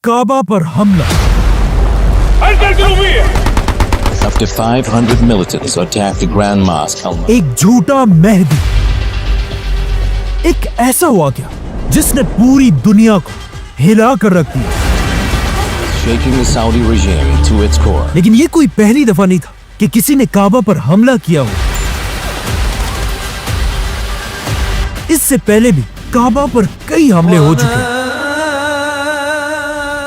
काबा पर हमला। Up to 500 militants attacked the Grand Mosque. एक झूठा मेहदी, एक ऐसा वाकया जिसने पूरी दुनिया को हिला कर रख दिया। Shaking the Saudi regime to its core. लेकिन ये कोई पहली दफा नहीं था कि किसी ने काबा पर हमला किया हो। इससे पहले भी काबा पर कई हमले हो चुके हैं।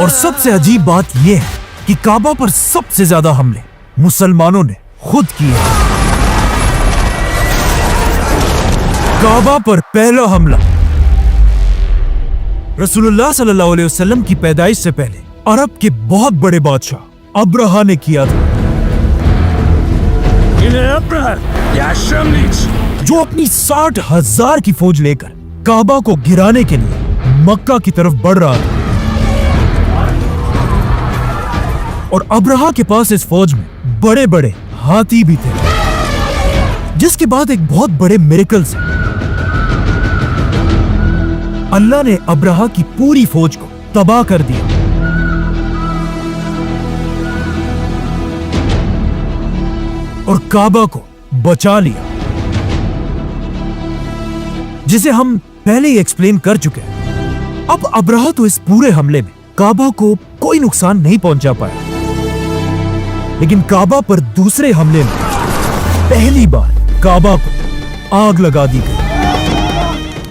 और सबसे अजीब बात यह है कि काबा पर सबसे ज्यादा हमले मुसलमानों ने खुद किए हैं। काबा पर पहला हमला रसूलुल्लाह सल्लल्लाहु अलैहि वसल्लम की पैदाइश से पहले अरब के बहुत बड़े बादशाह अब्राहा ने किया था, जो अपनी 60,000 की फौज लेकर काबा को गिराने के लिए मक्का की तरफ बढ़ रहा था। और अब्राहा के पास इस फौज में बड़े बड़े हाथी भी थे, जिसके बाद एक बहुत बड़े मिरेकल से अल्लाह ने अब्राहा की पूरी फौज को तबाह कर दिया। और काबा को बचा लिया, जिसे हम पहले ही एक्सप्लेन कर चुके हैं। अब अब्राहा तो इस पूरे हमले में काबा को कोई नुकसान नहीं पहुंचा पाया, लेकिन काबा पर दूसरे हमले में पहली बार काबा को आग लगा दी गई।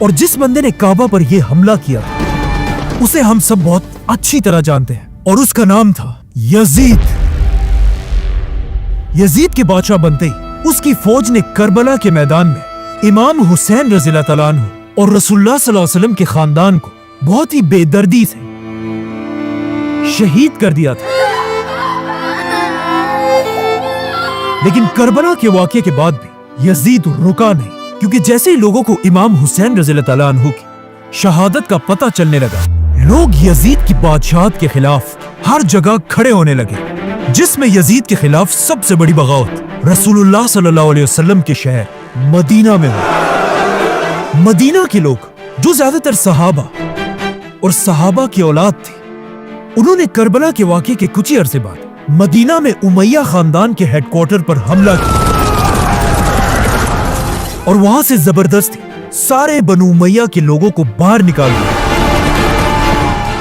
और जिस बंदे ने काबा पर यह हमला किया उसे हम सब बहुत अच्छी तरह जानते हैं, और उसका नाम था यजीद। यजीद के बादशाह बनते ही उसकी फौज ने करबला के मैदान में इमाम हुसैन रज़ियल्लाहु तआला अन्हु और रसूलुल्लाह सल्लल्लाहु अलैहि वसल्लम के खानदान को बहुत ही बेदर्दी से शहीद कर दिया था। लेकिन करबला के वाक़ये के बाद भी यजीद रुका नहीं, क्योंकि जैसे ही लोगों को इमाम हुसैन रज़ियल्लाहु तआला अन्हु की शहादत का पता चलने लगा, लोग यजीद की बादशाहत के खिलाफ हर जगह खड़े होने लगे, जिसमें यजीद के खिलाफ सबसे बड़ी बगावत रसूलुल्लाह सल्लल्लाहु अलैहि वसल्लम के शहर मदीना में हुई। मदीना के लोग, जो ज्यादातर सहाबा और सहाबा की औलाद थे, उन्होंने करबला के वाक़ये के कुछ ही अरसे बाद मदीना में उमैया खानदान के हेडक्वार्टर पर हमला किया और वहां से जबरदस्ती सारे बनु उमैया के लोगों को बाहर निकाल दिया।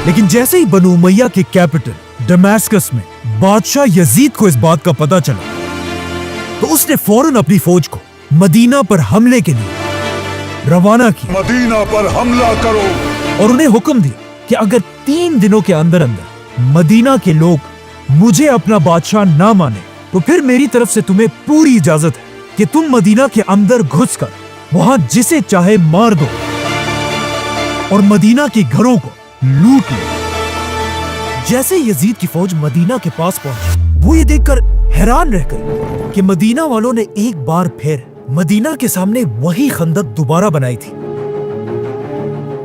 लेकिन जैसे ही बनु उमैया के कैपिटल दमास्कस में बादशाह यजीद को इस बात का पता चला, तो उसने फौरन अपनी फौज को मदीना पर हमले के लिए रवाना किया। मदीना पर हमला करो। और उन्हें हुक्म दिया कि अगर 3 दिनों के अंदर अंदर मदीना के लोग मुझे अपना बादशाह ना माने, तो फिर मेरी तरफ से तुम्हें पूरी इजाजत है कि तुम मदीना के अंदर घुसकर वहां जिसे चाहे मार दो और मदीना के घरों को लूट लो। जैसे यजीद की फौज मदीना के पास पहुंची, वो ये देखकर हैरान रह गए कि मदीना वालों ने एक बार फिर मदीना के सामने वही खंदक दोबारा बनाई थी,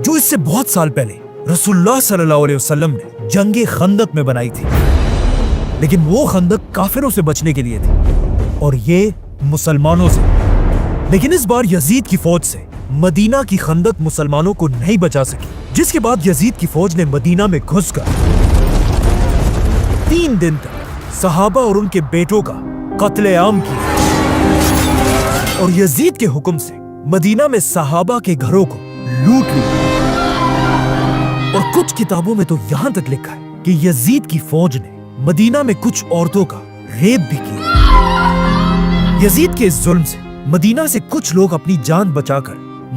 जो इससे बहुत साल पहले रसूलुल्लाह सल्लल्लाहु अलैहि वसल्लम ने जंगे खंदक में बनाई थी। लेकिन वो खंदक काफिरों से बचने के लिए थी और ये मुसलमानों से। लेकिन इस बार यजीद की फौज से मदीना की खंदक मुसलमानों को नहीं बचा सकी, जिसके बाद यजीद की फौज ने मदीना में घुसकर 3 दिन तक सहाबा और उनके बेटों का कत्ले-आम किया। और यजीद के हुक्म से मदीना में सहाबा के घरों को लूट लिया। और कुछ किताबों में तो यहां तक लिखा है कि यजीद की फौज ने मदीना में कुछ औरतों का रेप भी किया। यजीद के इस जुल्म से मदीना से कुछ लोग अपनी जान बचाकर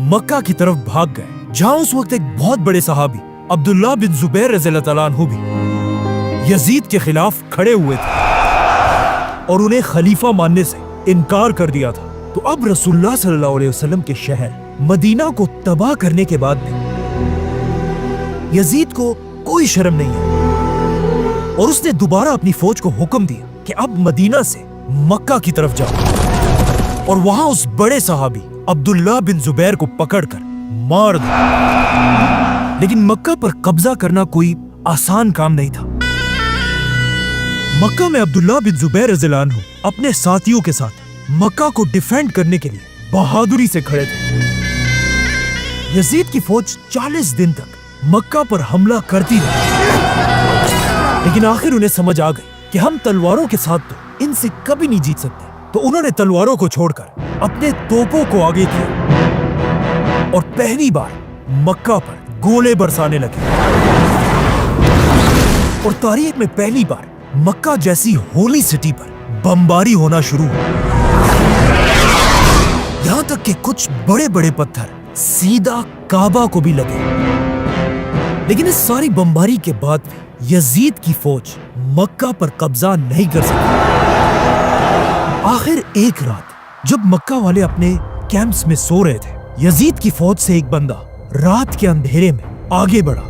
मक्का की तरफ भाग गए, जहां उस वक्त एक बहुत बड़े सहाबी अब्दुल्लाह बिन जुबैर रज़ियल्लाहु तआला अन्हु भी यजीद के खिलाफ खड़े हुए थे और उन्हें खलीफा मानने से इनकार कर दिया था। तो अब रसूलुल्लाह सल्लल्लाहु अलैहि वसल्लम के शहर मदीना को तबाह करने के बाद भी यजीद को कोई शर्म नहीं है और उसने दोबारा अपनी फौज को हुक्म दिया कि अब मदीना से मक्का की तरफ जाओ और वहां उस बड़े सहाबी अब्दुल्लाह बिन जुबैर को पकड़कर मार दो। लेकिन मक्का पर कब्जा करना कोई आसान काम नहीं था। मक्का में अब्दुल्लाह बिन जुबैर रज़ियल्लाहु अन्हु अपने साथियों के साथ मक्का को डिफेंड करने के लिए बहादुरी से खड़े थे। यजीद की फौज 40 दिन तक मक्का पर हमला करती रही, लेकिन आखिर उन्हें समझ आ गई कि हम तलवारों के साथ तो इनसे कभी नहीं जीत सकते। तो उन्होंने तलवारों को छोड़कर अपने तोपों को आगे किया और पहली बार मक्का पर गोले बरसाने लगे। और तारीख में पहली बार मक्का जैसी होली सिटी पर बमबारी होना शुरू हुई। यहां तक कि कुछ बड़े बड़े पत्थर सीधा काबा को भी लगे। लेकिन इस सारी बमबारी के बाद भी यजीद की फौज मक्का पर कब्जा नहीं कर सकी। आखिर एक रात जब मक्का वाले अपने कैंप्स में सो रहे थे, यजीद की फौज से एक बंदा रात के अंधेरे में आगे बढ़ा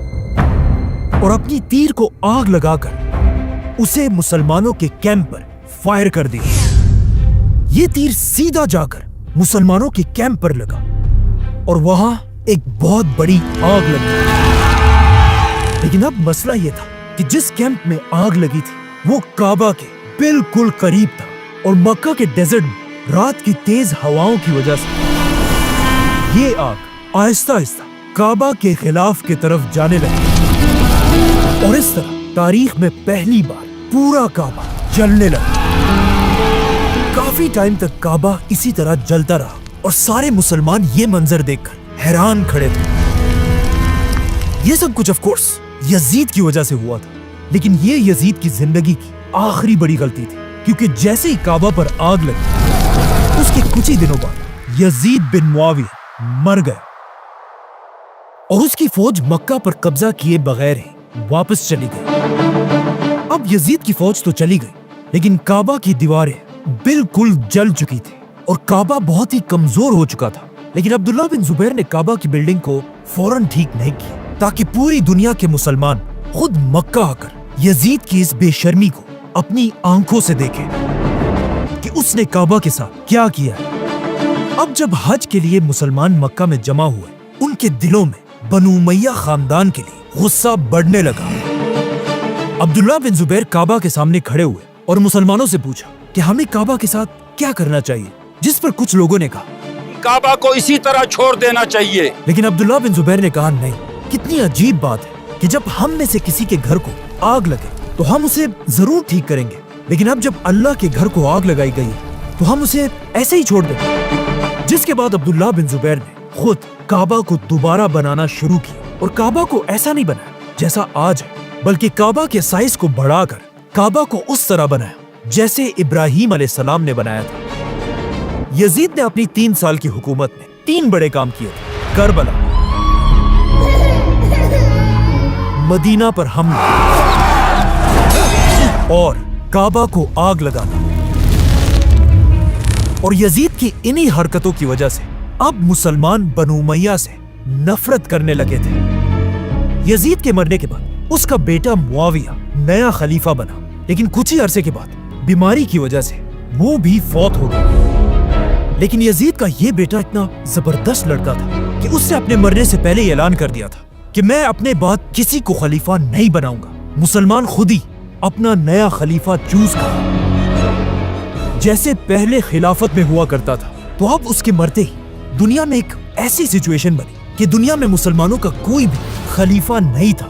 और अपनी तीर को आग लगाकर उसे मुसलमानों के कैंप पर फायर कर दिया। ये तीर सीधा जाकर मुसलमानों के कैंप पर लगा और वहां एक बहुत बड़ी आग लगी। लेकिन अब मसला यह था कि जिस कैंप में आग लगी थी वो काबा के बिल्कुल करीब था और मक्का के डेजर्ट में रात की तेज हवाओं की वजह से ये आग आहिस्ता आहिस्ता काबा के खिलाफ की तरफ जाने लगी और इस तरह तारीख में पहली बार पूरा काबा जलने लगा। काफी टाइम तक काबा इसी तरह जलता रहा और सारे मुसलमान ये मंजर देखकर हैरान खड़े थे। ये सब कुछ ऑफ कोर्स यजीद की वजह से हुआ था, लेकिन ये यजीद की जिंदगी की आखिरी बड़ी गलती थी, क्योंकि जैसे ही काबा पर आग लगी उसके कुछ ही दिनों बाद यजीद बिन मुआविया मर गया और उसकी फौज मक्का पर कब्जा किए बगैर ही वापस चली गई। अब यजीद की फौज तो चली गई, लेकिन काबा की दीवारें बिल्कुल जल चुकी थी और काबा बहुत ही कमजोर हो चुका था। लेकिन अब्दुल्ला बिन जुबैर ने काबा की बिल्डिंग को फौरन ठीक नहीं किया ताकि पूरी दुनिया के मुसलमान खुद मक्का आकर यजीद की इस बेशर्मी को अपनी आंखों से देखें कि उसने काबा के साथ क्या किया है। अब जब हज के लिए मुसलमान मक्का में जमा हुए, उनके दिलों में बनु उमैया खानदान के लिए गुस्सा बढ़ने लगा। अब्दुल्ला बिन जुबैर काबा के सामने खड़े हुए और मुसलमानों से पूछा कि हमें काबा के साथ क्या करना चाहिए, जिस पर कुछ लोगों ने कहा काबा को इसी तरह छोड़ देना चाहिए। लेकिन अब्दुल्ला बिन जुबैर ने कहा नहीं, कितनी अजीब बात है कि जब हम में से किसी के घर को आग लगे तो हम उसे जरूर ठीक करेंगे, लेकिन अब जब अल्लाह के घर को आग लगाई गई तो हम उसे ऐसे ही छोड़ देंगे। जिसके बाद अब्दुल्ला बिन जुबैर ने खुद काबा को दोबारा बनाना शुरू किया और काबा को ऐसा नहीं बनाया जैसा आज है, बल्कि काबा के साइज को बढ़ाकर काबा को उस तरह बनाया जैसे इब्राहिम अलैहिस्सलाम ने बनाया था। यजीद ने अपनी 3 साल की हुकूमत में 3 बड़े काम किए थे: करबला, मदीना पर हमला और काबा को आग लगाना। और यजीद की इन्हीं हरकतों की वजह से अब मुसलमान बनु उमैया से नफरत करने लगे थे। यजीद के मरने के बाद उसका बेटा मुआविया नया खलीफा बना, लेकिन कुछ ही अरसे के बाद बीमारी की वजह से वो भी फौत हो गया। लेकिन यजीद का ये बेटा इतना जबरदस्त लड़का था कि उसने अपने मरने से पहले ऐलान कर दिया था कि मैं अपने बाद किसी को खलीफा नहीं बनाऊंगा, मुसलमान खुद ही अपना नया खलीफा चूज कर। जैसे पहले खिलाफत में हुआ करता था, तो अब उसके मरते ही दुनिया में एक ऐसी सिचुएशन बनी कि दुनिया में मुसलमानों का कोई भी खलीफा नहीं था।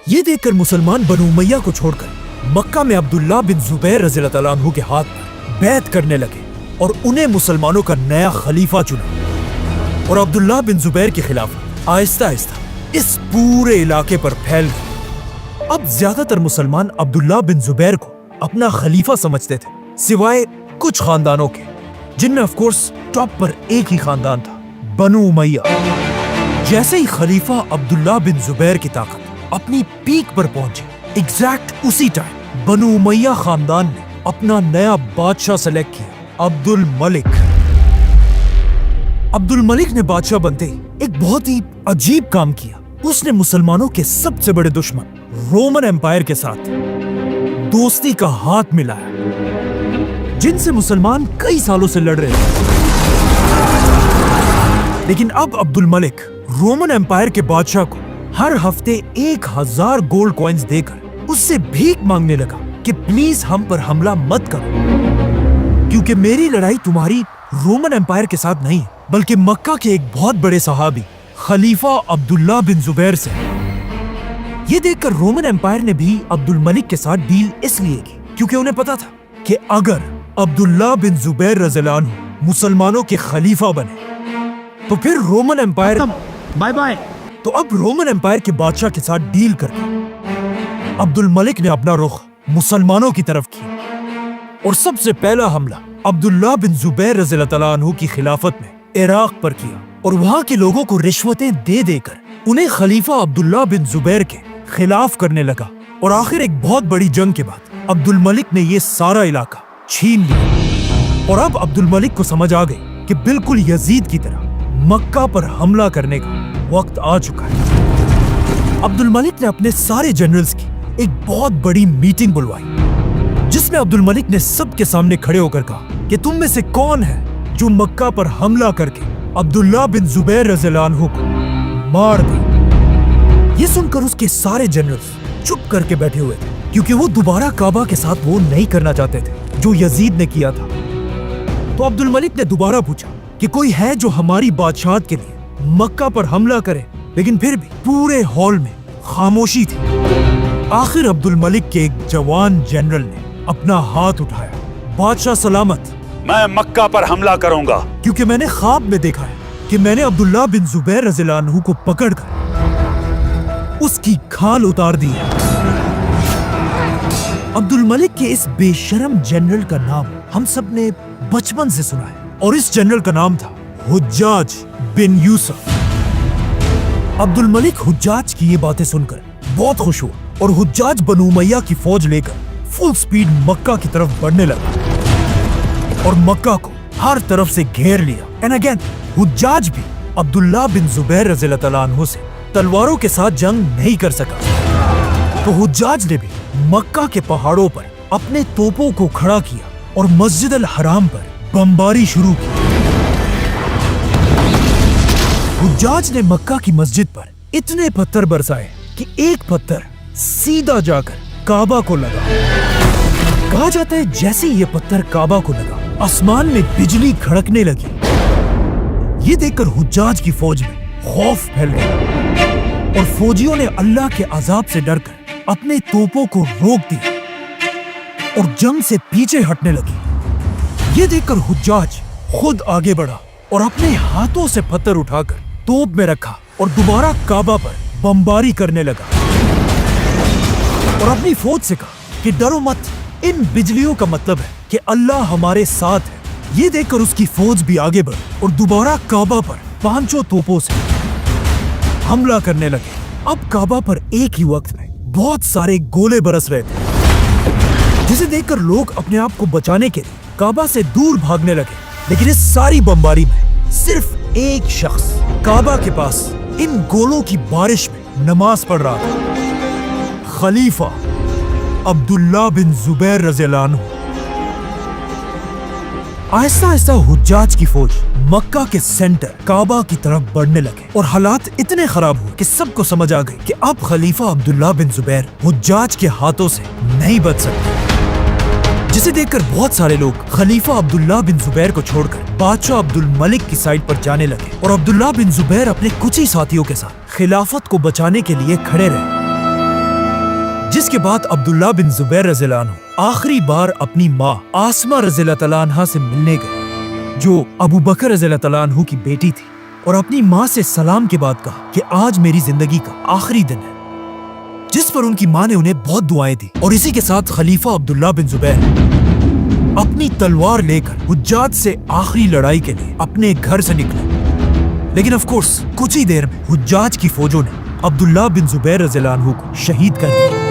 ये देखकर मुसलमान बनु उमैया को छोड़कर मक्का में अब्दुल्ला बिन जुबैर रज़ियल्लाहु तआला अन्हु के हाथ पर बैत करने लगे और उन्हें मुसलमानों का नया खलीफा चुना। और अब्दुल्ला बिन जुबैर के खिलाफ आहिस्ता आहिस्ता इस पूरे इलाके पर फैल गई। अब ज्यादातर मुसलमान अब्दुल्ला बिन जुबैर को अपना खलीफा समझते थे, सिवाय कुछ खानदानों के, जिनमें ऑफ कोर्स टॉप पर एक ही खानदान था, बनु उमैया। जैसे ही खलीफा अब्दुल्ला बिन जुबैर की ताकत अपनी पीक पर पहुंची, एग्जैक्ट उसी टाइम बनु उमैया खानदान ने अपना नया बादशाह सेलेक्ट किया, अब्दुल मलिक। अब्दुल मलिक ने बादशाह बनते ही एक बहुत ही अजीब काम किया। उसने मुसलमानों के सबसे बड़े दुश्मन रोमन एम्पायर के साथ दोस्ती का हाथ मिलाया, जिनसे मुसलमान कई सालों से लड़ रहे थे। लेकिन अब अब्दुल मलिक रोमन एम्पायर के बादशाह को हर हफ्ते 1000 गोल्ड कॉइन्स देकर उससे भीख मांगने लगा कि प्लीज हम पर हमला मत करो, क्योंकि मेरी लड़ाई तुम्हारी रोमन एम्पायर के साथ नहीं है, बल्कि मक्का के एक बहुत बड़े सहाबी खलीफा अब्दुल्ला बिन जुबैर से। یہ دیکھ کر رومن امپائر نے بھی عبد الملک کے ساتھ ڈیل اس لیے کی کیونکہ انہیں پتا تھا کہ اگر عبداللہ بن زبیر رضی اللہ عنہ مسلمانوں کے خلیفہ بنے تو پھر رومن امپائر بائے بائے. تو اب رومن امپائر کے بادشاہ کے ساتھ ڈیل کر کے عبد الملک نے اپنا رخ مسلمانوں کی طرف کیا اور سب سے پہلا حملہ عبداللہ بن زبیر رضی اللہ عنہ کی خلافت میں عراق پر کیا اور وہاں کے لوگوں کو رشوتیں دے دے کر انہیں خلیفہ عبداللہ بن زبیر کے خلاف کرنے لگا اور آخر ایک بہت بڑی جنگ کے بعد عبد الملک نے یہ سارا علاقہ چھین لیا اور اب عبد الملک کو سمجھ آ گئی کہ بالکل یزید کی طرح مکہ پر حملہ کرنے کا وقت آ چکا ہے. عبد الملک نے اپنے سارے جنرلز کی ایک بہت بڑی میٹنگ بلوائی جس میں عبد الملک نے سب کے سامنے کھڑے ہو کر کہا کہ تم میں سے کون ہے جو مکہ پر حملہ کر کے عبداللہ بن زبیر رضی اللہ عنہ کو مار دے. یہ سن کر اس کے سارے جنرلز چپ کر کے بیٹھے ہوئے تھے کیونکہ وہ دوبارہ کعبہ کے ساتھ وہ نہیں کرنا چاہتے تھے جو یزید نے کیا تھا. تو عبد الملک نے دوبارہ پوچھا کہ کوئی ہے جو ہماری بادشاہت کے لیے مکہ پر حملہ کرے, لیکن پھر بھی پورے ہال میں خاموشی تھی. آخر عبد الملک کے ایک جوان جنرل نے اپنا ہاتھ اٹھایا. بادشاہ سلامت, میں مکہ پر حملہ کروں گا کیونکہ میں نے خواب میں دیکھا ہے کہ میں نے عبداللہ بن زبیر رضی اللہ عنہ کو پکڑ کر اس کی کھال اتار دی ہے. عبد الملک کے اس بے شرم جنرل کا نام ہم سب نے بچپن سے سنا ہے اور اس جنرل کا نام تھا حجاج بن یوسف. عبد الملک حجاج کی یہ باتیں سن کر بہت خوش ہوا اور حجاج بنو امیہ کی فوج لے کر فل سپیڈ مکہ کی طرف بڑھنے لگا اور مکہ کو ہر طرف سے گھیر لیا. اینڈ اگین حجاج بھی عبداللہ بن زبیر رضی اللہ عنہ سے تلواروں کے ساتھ جنگ نہیں کر سکا تو حجاج نے بھی مکہ کے پہاڑوں پر اپنے توپوں کو کھڑا کیا اور مسجد الحرام پر بمباری شروع کی. حجاج نے مکہ کی مسجد پر اتنے پتھر برسائے کہ ایک پتھر سیدھا جا کر کعبہ کو لگا. کہا جاتا ہے جیسے یہ پتھر کعبہ کو لگا آسمان میں بجلی کھڑکنے لگی. یہ دیکھ کر حجاج کی فوج میں خوف پھیل گیا اور فوجیوں نے اللہ کے عذاب سے ڈر کر اپنے توپوں کو روک دیا اور جنگ سے پیچھے ہٹنے لگی. یہ دیکھ کر حجاج خود آگے بڑھا اور اپنے ہاتھوں سے پتھر اٹھا کر توپ میں رکھا اور دوبارہ کعبہ پر بمباری کرنے لگا اور اپنی فوج سے کہا کہ ڈرو مت, ان بجلیوں کا مطلب ہے کہ اللہ ہمارے ساتھ ہے. یہ دیکھ کر اس کی فوج بھی آگے بڑھی اور دوبارہ کعبہ پر 5 توپوں سے حملہ کرنے لگے. اب کعبہ پر ایک ہی وقت میں بہت سارے گولے برس رہے تھے جسے دیکھ کر لوگ اپنے آپ کو بچانے کے لیے کعبہ سے دور بھاگنے لگے. لیکن اس ساری بمباری میں صرف ایک شخص کعبہ کے پاس ان گولوں کی بارش میں نماز پڑھ رہا تھا, خلیفہ عبداللہ بن زبیر رضی اللہ عنہ. آہستہ آہستہ حجاج کی فوج مکہ کے سینٹر کعبہ کی طرف بڑھنے لگے اور حالات اتنے خراب ہوئے کہ سب کو سمجھ آ گئی کہ اب خلیفہ عبداللہ بن زبیر حجاج کے ہاتھوں سے نہیں بچ سکتے. جسے دیکھ کر بہت سارے لوگ خلیفہ عبداللہ بن زبیر کو چھوڑ کر بادشاہ عبد الملک کی سائڈ پر جانے لگے اور عبداللہ بن زبیر اپنے کچھ ہی ساتھیوں کے ساتھ خلافت کو بچانے کے لیے کھڑے رہے. جس کے بعد عبداللہ بن زبیر رضی اللہ عنہ آخری بار اپنی ماں آسمہ رضی اللہ عنہا سے ملنے گئے جو ابو بکر رضی اللہ عنہ کی بیٹی تھی اور اپنی ماں سے سلام کے بعد کہا کہ آج میری زندگی کا آخری دن ہے, جس پر ان کی ماں نے انہیں بہت دعائیں دی. اور اسی کے ساتھ خلیفہ عبداللہ بن زبیر اپنی تلوار لے کر حجاج سے آخری لڑائی کے لیے اپنے گھر سے نکلے. لیکن آف کورس کچھ ہی دیر میں حجاج کی فوجوں نے عبداللہ بن زبیر رضی اللہ عنہ کو شہید کر دیا.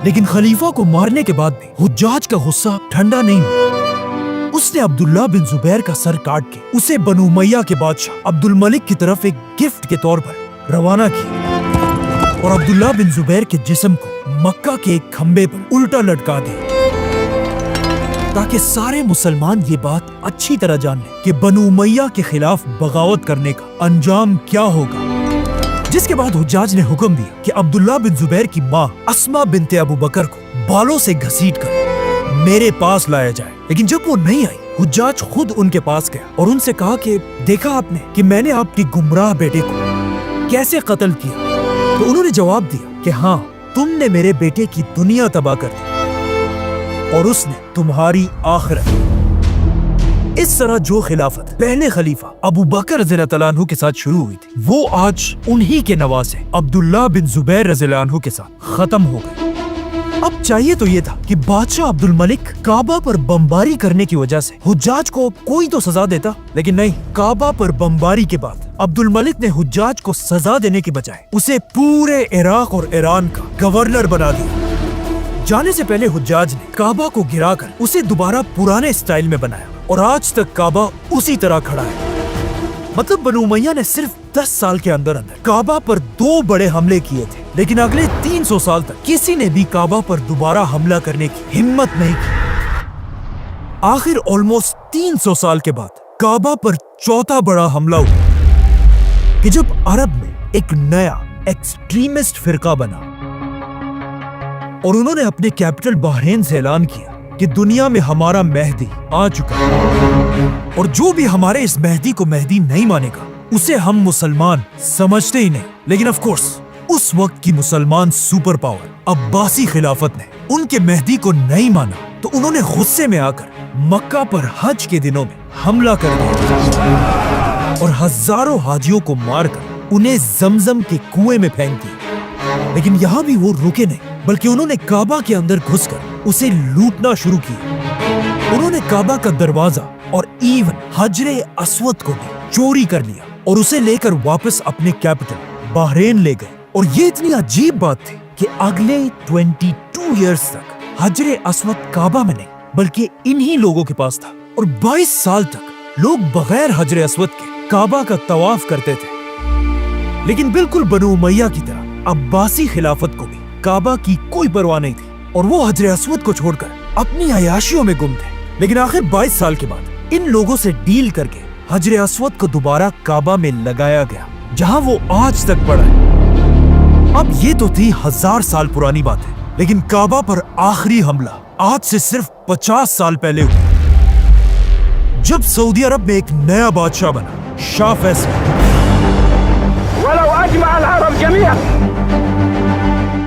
لیکن خلیفہ کو مارنے کے بعد بھی حجاج کا غصہ ٹھنڈا نہیں ہوا. اس نے عبداللہ بن زبیر کا سر کاٹ کے اسے بنو امیہ کے بادشاہ عبد الملک کی طرف ایک گفٹ کے طور پر روانہ کیا اور عبداللہ بن زبیر کے جسم کو مکہ کے ایک کھمبے پر الٹا لٹکا دیا تاکہ سارے مسلمان یہ بات اچھی طرح جان لیں کہ بنو امیہ کے خلاف بغاوت کرنے کا انجام کیا ہوگا. جس کے بعد حجاج نے حکم دیا کہ عبداللہ بن زبیر کی ماں اسمہ بنت ابو بکر کو بالوں سے گھسیٹ کر میرے پاس لایا جائے. لیکن جب وہ نہیں آئی حجاج خود ان کے پاس گیا اور ان سے کہا کہ دیکھا آپ نے کہ میں نے آپ کی گمراہ بیٹے کو کیسے قتل کیا. तो उन्होंने जवाब दिया कि हाँ, तुमने मेरे बेटे की दुनिया तबाह कर दी और उसने तुम्हारी आखिरत। इस तरह जो खिलाफत पहले खलीफा अबू बकर रज़ियल्लाहु तआला अन्हु के साथ शुरू हुई थी, वो आज उन्हीं के नवासे अब्दुल्लाह बिन जुबैर रज़ियल्लाहु अन्हु के साथ खत्म हो गई। अब चाहिए तो ये था कि बादशाह अब्दुल मलिक काबा पर बमबारी करने की वजह से हुज्जाज को कोई तो सजा देता, लेकिन नहीं, काबा पर बमबारी के बाद अब्दुल मलिक ने हुज्जाज को सजा देने की बजाय उसे पूरे इराक और ईरान का गवर्नर बना दिया। जाने से पहले हुज्जाज ने काबा को गिराकर उसे दोबारा पुराने स्टाइल में बनाया और आज तक काबा उसी तरह खड़ा है। मतलब बनु उमय्या ने सिर्फ 10 साल के अंदर अंदर काबा पर 2 बड़े हमले किए थे, लेकिन अगले 300 साल तक किसी ने भी काबा पर दोबारा हमला करने की हिम्मत नहीं की। आखिर ऑलमोस्ट 300 साल के बाद काबा पर चौथा बड़ा हमला हुआ कि जब अरब में एक नया एक्सट्रीमिस्ट फिरका बना और उन्होंने अपने कैपिटल बहरीन से ऐलान किया कि दुनिया में हमारा मेहदी आ चुका है और जो भी हमारे इस मेहदी को मेहदी नहीं मानेगा उसे हम मुसलमान समझते ही नहीं। लेकिन ऑफ कोर्स उस वक्त की मुसलमान सुपर पावर अब्बासी खिलाफत ने उनके मेहदी को नहीं माना, तो उन्होंने गुस्से में आकर मक्का पर हज के दिनों में हमला कर दिया और हजारों हाजियों को मारकर उन्हें जमजम के कुएं में फेंक दिया। लेकिन यहाँ भी वो रुके नहीं, बल्कि उन्होंने काबा के अंदर घुसकर उसे लूटना शुरू किया। उन्होंने काबा का दरवाजा और इवन हजरे अस्वद को भी चोरी कर लिया और उसे लेकर वापस अपने कैपिटल बहरीन ले गए। और ये इतनी अजीब बात थी कि अगले 22 इयर्स तक हजरे अस्वद काबा में नहीं बल्कि इन्हीं लोगों के पास था और 22 साल तक लोग बगैर हजरे अस्वद के काबा का तवाफ करते थे। लेकिन बिल्कुल बनु उमय्या की तरह अब्बासी खिलाफत को भी काबा की कोई परवाह नहीं थी और वो हजरे अस्वद को छोड़कर अपनी अयाशियों में गुम थे। लेकिन आखिर 22 साल के बाद इन लोगों से डील करके हजरे अस्वद को दोबारा काबा में लगाया गया, जहां वो आज तक पड़ा है। अब ये तो थी 1000 साल पुरानी बात है, लेकिन काबा पर आखिरी हमला आज से सिर्फ 50 साल पहले हुआ, जब सऊदी अरब में एक नया बादशाह बना, शाह फैसल।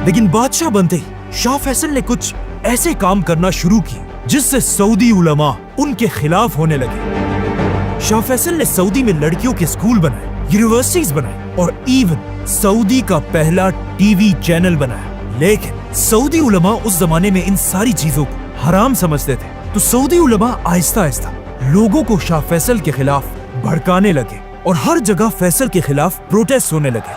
लेकिन बादशाह बनते ही शाह फैसल ने कुछ ऐसे काम करना शुरू किए जिससे सऊदी उलमा उनके खिलाफ होने लगे। शाह फैसल ने सऊदी में लड़कियों के स्कूल बनाए, यूनिवर्सिटीज बनाए और इवन सऊदी का पहला टीवी चैनल बनाया। लेकिन सऊदी उलमा उस जमाने में इन सारी चीजों को हराम समझते थे, तो सऊदी उलमा आहिस्ता आहिस्ता लोगों को शाह फैसल के खिलाफ भड़काने लगे और हर जगह फैसल के खिलाफ प्रोटेस्ट होने लगे।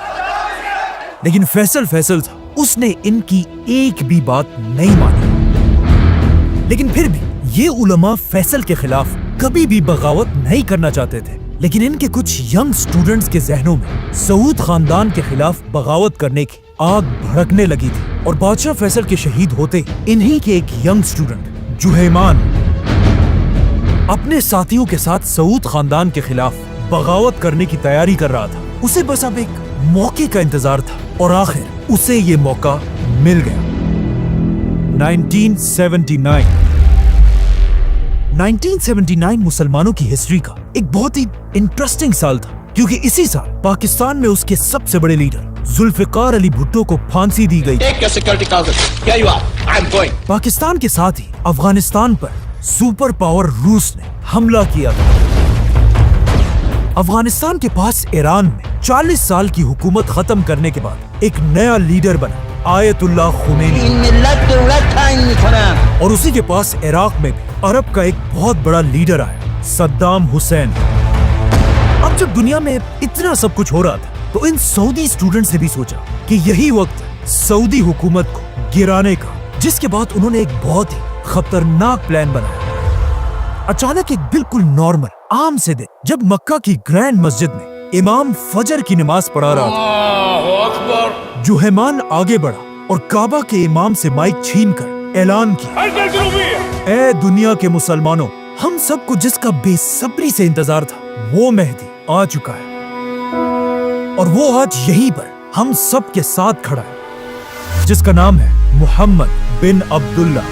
लेकिन फैसल था, उसने इनकी एक भी बात नहीं मानी। लेकिन फिर भी ये उलमा फैसल के खिलाफ कभी भी बगावत नहीं करना चाहते थे। लेकिन इनके कुछ यंग स्टूडेंट्स के जहनों में सऊद खानदान के खिलाफ बगावत करने की आग भड़कने लगी थी और बादशाह फैसल के शहीद होते इन्हीं के एक यंग स्टूडेंट जुहैमान अपने साथियों के साथ सऊद खानदान के खिलाफ बगावत करने की तैयारी कर रहा था। उसे बस अब एक मौके का इंतजार था और आखिर उसे ये मौका मिल गया। 1979 मुसलमानों की हिस्ट्री का एक बहुत ही इंटरेस्टिंग साल था, क्योंकि इसी साल पाकिस्तान में उसके सबसे बड़े लीडर जुल्फिकार अली भुट्टो को फांसी दी गई। पाकिस्तान के साथ ही अफगानिस्तान पर सुपर पावर रूस ने हमला किया था। अफगानिस्तान के पास ईरान में 40 साल की हुकूमत खत्म करने के बाद एक नया लीडर बना, आयतुल्लाह खुमैनी। और उसी के पास इराक में भी अरब का एक बहुत बड़ा लीडर आया, सद्दाम हुसैन। अब जब दुनिया में इतना सब कुछ हो रहा था, तो इन सऊदी स्टूडेंट्स ने भी सोचा कि यही वक्त है सऊदी हुकूमत को गिराने का, जिसके बाद उन्होंने एक बहुत ही खतरनाक प्लान बनाया। अचानक एक बिल्कुल नॉर्मल आम से दिन, जब मक्का की ग्रैंड मस्जिद में इमाम फजर की नमाज पढ़ा रहा था, जुहैमान आगे बढ़ा और काबा के इमाम से माइक छीनकर ऐलान किया, ए दुनिया के मुसलमानों, हम सबको जिसका बेसब्री से इंतजार था, वो मेहदी आ चुका है और वो आज यहीं पर हम सब के साथ खड़ा है, जिसका नाम है मुहम्मद बिन अब्दुल्ला।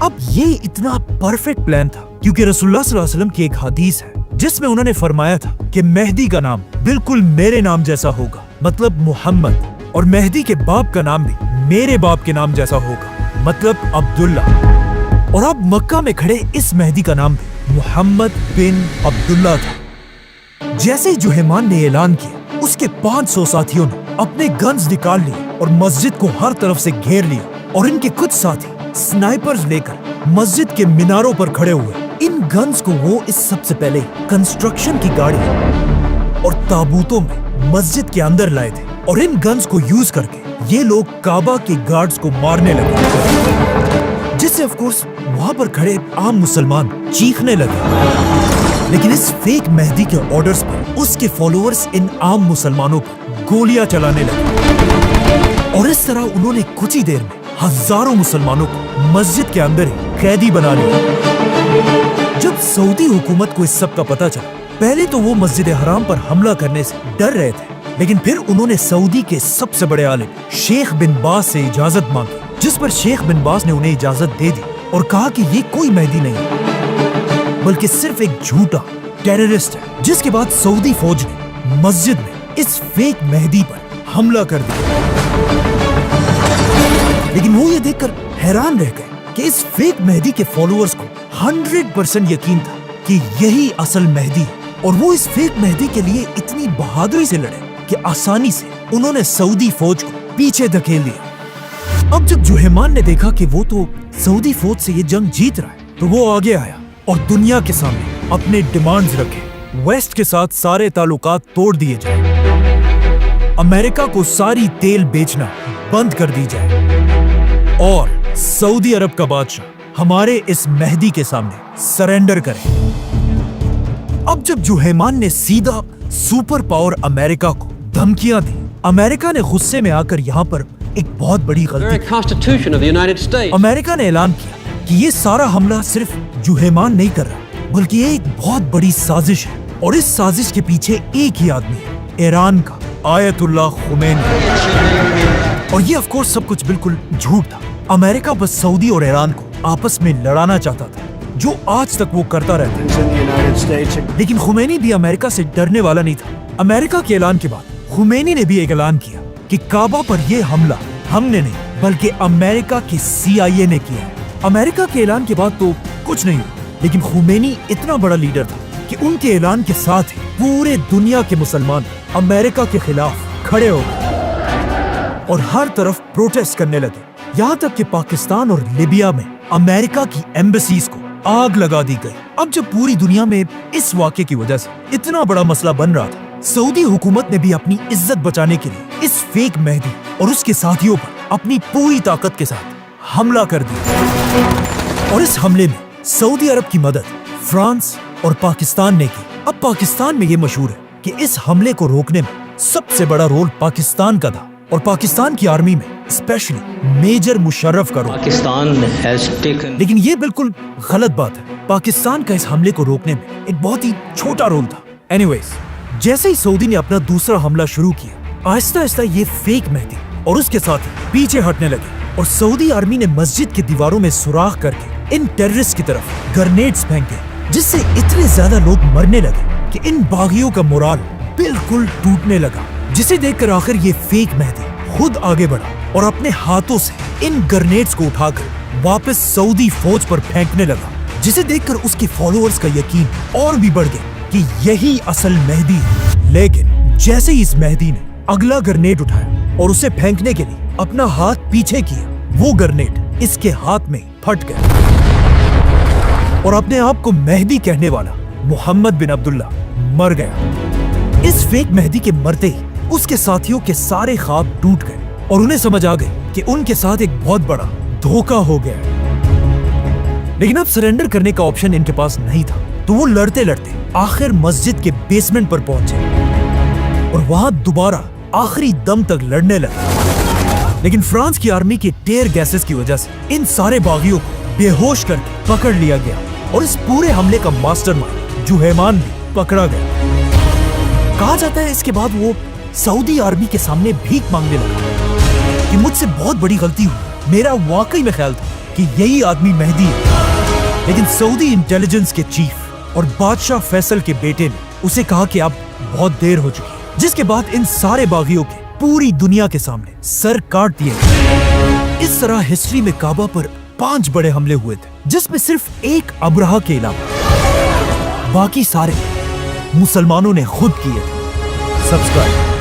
अब ये इतना परफेक्ट प्लान था क्योंकि रसूलुल्लाह सल्लल्लाहु अलैहि वसल्लम की एक हदीस है जिसमें उन्होंने फरमाया था कि मेहदी का नाम बिल्कुल मेरे नाम जैसा होगा, मतलब मुहम्मद। اور مہدی کے باپ کا نام بھی میرے باپ کے نام جیسا ہوگا، مطلب عبداللہ۔ اور اب مکہ میں کھڑے اس مہدی کا نام بھی محمد بن عبداللہ تھا۔ جیسے ہی جوہیمان نے اعلان کیا، اس کے 500 ساتھیوں نے اپنے گنز نکال لیے اور مسجد کو ہر طرف سے گھیر لیا، اور ان کے کچھ ساتھی سنائپرز لے کر مسجد کے میناروں پر کھڑے ہوئے۔ ان گنز کو وہ اس سب سے پہلے کنسٹرکشن کی گاڑی اور تابوتوں میں مسجد کے اندر لائے تھے، اور ان گنز کو یوز کر کے یہ لوگ کعبہ کے گارڈز کو مارنے لگے، جس سے آف کورس وہاں پر کھڑے عام مسلمان چیخنے لگے۔ لیکن اس فیک مہدی کے آرڈرز پر اس کے فالوورز ان عام مسلمانوں پر گولیاں چلانے لگے، اور اس طرح انہوں نے کچھ ہی دیر میں ہزاروں مسلمانوں کو مسجد کے اندر ہی قیدی بنا لیا۔ جب سعودی حکومت کو اس سب کا پتہ چلا، پہلے تو وہ مسجد حرام پر حملہ کرنے سے ڈر رہے تھے، لیکن پھر انہوں نے سعودی کے سب سے بڑے عالم شیخ بن باز سے اجازت مانگی، جس پر شیخ بن باز نے انہیں اجازت دے دی اور کہا کہ یہ کوئی مہدی نہیں بلکہ صرف ایک جھوٹا ٹیررسٹ ہے۔ جس کے بعد سعودی فوج نے مسجد میں اس فیک مہدی پر حملہ کر دیا، لیکن وہ یہ دیکھ کر حیران رہ گئے کہ اس فیک مہدی کے فالوورز کو 100% یقین تھا کہ یہی اصل مہدی ہے، اور وہ اس فیک مہدی کے لیے اتنی بہادری سے لڑے کہ آسانی سے انہوں نے سعودی فوج کو پیچھے دھکیل دیا۔ اب جب جوہیمان نے دیکھا کہ وہ تو سعودی فوج سے یہ جنگ جیت رہا ہے، تو وہ آگے آیا اور دنیا کے سامنے اپنے ڈیمانڈز رکھے۔ ویسٹ کے ساتھ سارے تعلقات توڑ دیے جائیں، امریکہ کو ساری تیل بیچنا بند کر دی جائے، اور سعودی عرب کا بادشاہ ہمارے اس مہدی کے سامنے سرنڈر کرے۔ اب جب جوہیمان نے سیدھا سپر پاور امریکہ کو دھمکیاں دی، امریکہ نے غصے میں آ کر یہاں پر ایک بہت بڑی غلطی کی۔ امریکہ نے اعلان کیا کہ یہ سارا حملہ صرف جوہیمان نہیں کر رہا، بلکہ یہ ایک بہت بڑی سازش ہے، اور اس سازش کے پیچھے ایک ہی آدمی ہے، ایران کا آیت اللہ خمینی۔ اور یہ آف کورس سب کچھ بالکل جھوٹ تھا۔ امریکہ بس سعودی اور ایران کو آپس میں لڑانا چاہتا تھا، جو آج تک وہ کرتا رہتا ہے۔ لیکن خمینی بھی امریکہ سے ڈرنے والا نہیں تھا۔ امریکہ کے اعلان کے بعد خمینی نے بھی ایک اعلان کیا کہ کعبہ پر یہ حملہ ہم نے نہیں بلکہ امریکہ کی CIA نے کیا ہے۔ امریکہ کے اعلان کے بعد تو کچھ نہیں ہوا، لیکن خمینی اتنا بڑا لیڈر تھا کہ ان کے اعلان کے ساتھ ہی پورے دنیا کے مسلمان امریکہ کے خلاف کھڑے ہو گئے اور ہر طرف پروٹیسٹ کرنے لگے، یہاں تک کہ پاکستان اور لیبیا میں امریکہ کی ایمبیسیز کو آگ لگا دی گئی۔ اب جب پوری دنیا میں اس واقعے کی وجہ سے اتنا بڑا مسئلہ بن رہا تھا، سعودی حکومت نے بھی اپنی عزت بچانے کے لیے اس فیک مہدی اور اس کے ساتھیوں پر اپنی پوری طاقت کے ساتھ حملہ کر دیا، اور اس حملے میں سعودی عرب کی مدد فرانس اور پاکستان نے کی۔ اب پاکستان میں یہ مشہور ہے کہ اس حملے کو روکنے میں سب سے بڑا رول پاکستان کا تھا، اور پاکستان کی آرمی میں اسپیشلی میجر مشرف کا رول۔ لیکن یہ بالکل غلط بات ہے، پاکستان کا اس حملے کو روکنے میں ایک بہت ہی چھوٹا رول تھا۔ اینی ویز، جیسے ہی سعودی نے اپنا دوسرا حملہ شروع کیا، آہستہ آہستہ یہ فیک مہدی اور اس کے ساتھ پیچھے ہٹنے لگے، اور سعودی آرمی نے مسجد کی دیواروں میں سوراخ کر کے ان ٹیررسٹ کی طرف گرنیڈز پھینکے، جس سے اتنے زیادہ لوگ مرنے لگے کہ ان باغیوں کا مورال بالکل ٹوٹنے لگا، جسے دیکھ کر آخر یہ فیک مہدی خود آگے بڑھا اور اپنے ہاتھوں سے ان گرنیڈز کو اٹھا کر واپس سعودی فوج پر پھینکنے لگا، جسے دیکھ کر اس کے فالوورز کا یقین اور بھی بڑھ گیا کہ یہی اصل مہدی ہے۔ لیکن جیسے ہی اس مہدی نے اگلا گرنیڈ اٹھایا اور اسے پھینکنے کے لیے اپنا ہاتھ پیچھے کیا، وہ گرنیڈ اس کے ہاتھ میں پھٹ گیا، اور اپنے آپ کو مہدی کہنے والا محمد بن عبداللہ مر گیا۔ اس فیک مہدی کے مرتے ہی اس کے ساتھیوں کے سارے خواب ٹوٹ گئے، اور انہیں سمجھ آ گئی کہ ان کے ساتھ ایک بہت بڑا دھوکہ ہو گیا ہے۔ لیکن اب سرنڈر کرنے کا آپشن ان کے پاس نہیں تھا، تو وہ لڑتے لڑتے آخر مسجد کے بیسمنٹ پر پہنچے اور وہاں دوبارہ آخری دم تک لڑنے لگے۔ لیکن فرانس کی آرمی کے ٹیئر گیسز کی وجہ سے ان سارے باغیوں کو بے ہوش کر کے پکڑ لیا گیا، اور اس پورے حملے کا ماسٹر مائنڈ جوہیمان بھی پکڑا گیا۔ کہا جاتا ہے اس کے بعد وہ سعودی آرمی کے سامنے بھیک مانگنے لگا کہ مجھ سے بہت بڑی غلطی ہوئی، میرا واقعی میں خیال تھا کہ یہی آدمی مہدی ہے۔ لیکن سعودی انٹیلیجنس کے چیف اور بادشاہ فیصل کے بیٹے نے اسے کہا کہ اب بہت دیر ہو چکی، جس کے بعد ان سارے باغیوں کے पूरी दुनिया के सामने सर काट दिए गए। इस तरह हिस्ट्री में काबा पर 5 बड़े हमले हुए थे, जिसमें सिर्फ एक अब्राहा के अलावा बाकी सारे मुसलमानों ने खुद किए थे। सब्सक्राइब